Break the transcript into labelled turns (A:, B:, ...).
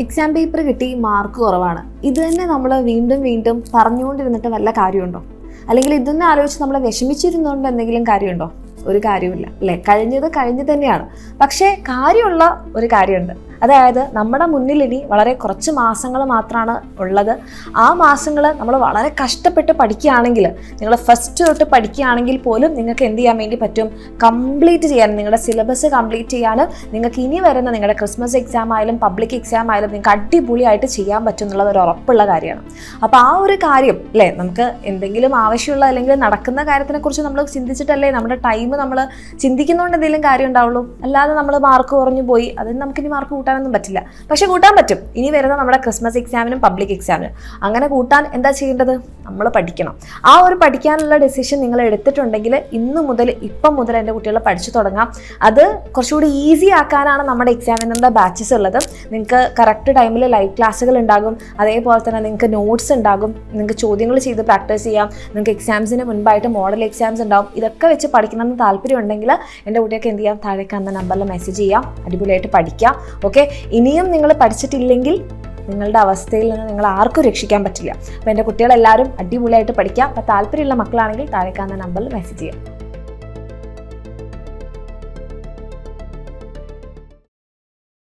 A: Exam paper കിട്ടി mark കുറവാണ്. ഇത് തന്നെ നമ്മൾ വീണ്ടും വീണ്ടും പറഞ്ഞുകൊണ്ടിരുന്നിട്ട് വല്ല കാര്യമുണ്ടോ? അല്ലെങ്കിൽ ഇതൊന്നും ആലോചിച്ച് നമ്മളെ വിഷമിച്ചിരുന്നുകൊണ്ട് എന്തെങ്കിലും കാര്യമുണ്ടോ? ഒരു കാര്യമില്ല അല്ലേ? കഴിഞ്ഞത് കഴിഞ്ഞ് തന്നെയാണ്. പക്ഷേ കാര്യമുള്ള ഒരു കാര്യമുണ്ട്. അതായത് നമ്മുടെ മുന്നിൽ ഇനി വളരെ കുറച്ച് മാസങ്ങൾ മാത്രമാണ് ഉള്ളത്. ആ മാസങ്ങൾ നമ്മൾ വളരെ കഷ്ടപ്പെട്ട് പഠിക്കുകയാണെങ്കിൽ, നിങ്ങൾ ഫസ്റ്റ് തൊട്ട് പഠിക്കുകയാണെങ്കിൽ പോലും നിങ്ങൾക്ക് എന്ത് ചെയ്യാൻ വേണ്ടി പറ്റും? കംപ്ലീറ്റ് ചെയ്യാൻ, നിങ്ങളുടെ സിലബസ് കംപ്ലീറ്റ് ചെയ്യാൻ നിങ്ങൾക്ക് ഇനി വരുന്ന നിങ്ങളുടെ ക്രിസ്മസ് എക്സാം ആയാലും പബ്ലിക് എക്സാം ആയാലും നിങ്ങൾക്ക് അടിപൊളിയായിട്ട് ചെയ്യാൻ പറ്റും എന്നുള്ളത് ഒരു ഉറപ്പുള്ള കാര്യമാണ്. അപ്പോൾ ആ ഒരു കാര്യം അല്ലേ, നമുക്ക് എന്തെങ്കിലും ആവശ്യമുള്ള അല്ലെങ്കിൽ നടക്കുന്ന കാര്യത്തിനെക്കുറിച്ച് നമ്മൾ ചിന്തിച്ചിട്ടല്ലേ നമ്മുടെ ടൈം നമ്മൾ ചിന്തിക്കുന്നതുകൊണ്ട് എന്തെങ്കിലും കാര്യം ഉണ്ടാവുള്ളൂ. അല്ലാതെ നമ്മൾ മാർക്ക് കുറഞ്ഞു പോയി അതിന് നമുക്കിനി മാർക്ക് കൂട്ടാനൊന്നും പറ്റില്ല. പക്ഷെ കൂട്ടാൻ പറ്റും ഇനി വരുന്ന നമ്മുടെ ക്രിസ്മസ് എക്സാമിനും പബ്ലിക് എക്സാമിനും. അങ്ങനെ കൂട്ടാൻ എന്താ ചെയ്യേണ്ടത്? നമ്മൾ പഠിക്കണം. ആ ഒരു പഠിക്കാനുള്ള ഡെസിഷൻ നിങ്ങൾ എടുത്തിട്ടുണ്ടെങ്കിൽ ഇപ്പം മുതൽ എൻ്റെ കുട്ടികളെ പഠിച്ചു തുടങ്ങാം. അത് കുറച്ചുകൂടി ഈസി ആക്കാനാണ് നമ്മുടെ എക്സാമിനുള്ള ബാച്ചസ് ഉള്ളത്. നിങ്ങൾക്ക് കറക്റ്റ് ടൈമിൽ ലൈവ് ക്ലാസ്സുകൾ ഉണ്ടാകും. അതേപോലെ തന്നെ നിങ്ങൾക്ക് നോട്ട്സ് ഉണ്ടാകും. നിങ്ങൾക്ക് ചോദ്യങ്ങൾ ചെയ്ത് പ്രാക്ടീസ് ചെയ്യാം. നിങ്ങൾക്ക് എക്സാംസിന് മുൻപായിട്ട് മോഡൽ എക്സാംസ് ഉണ്ടാവും. ഇതൊക്കെ വെച്ച് പഠിക്കണമെന്ന് താല്പര്യം ഉണ്ടെങ്കിൽ എൻ്റെ കുട്ടിയൊക്കെ എന്ത് ചെയ്യാം? താഴേക്ക് അന്ന നമ്പറിൽ മെസ്സേജ് ചെയ്യാം. അടിപൊളിയായിട്ട് പഠിക്കാം. ഓക്കെ, ഇനിയും നിങ്ങൾ പഠിച്ചിട്ടില്ലെങ്കിൽ നിങ്ങളുടെ അവസ്ഥയിൽ നിന്ന് നിങ്ങൾ ആർക്കും രക്ഷിക്കാൻ പറ്റില്ല. അപ്പോൾ എൻ്റെ കുട്ടികളെല്ലാവരും അടിപൊളിയായിട്ട് പഠിക്കാം. അപ്പോൾ താല്പര്യമുള്ള മക്കളാണെങ്കിൽ താഴേക്ക് അന്ന നമ്പറിൽ മെസ്സേജ് ചെയ്യാം.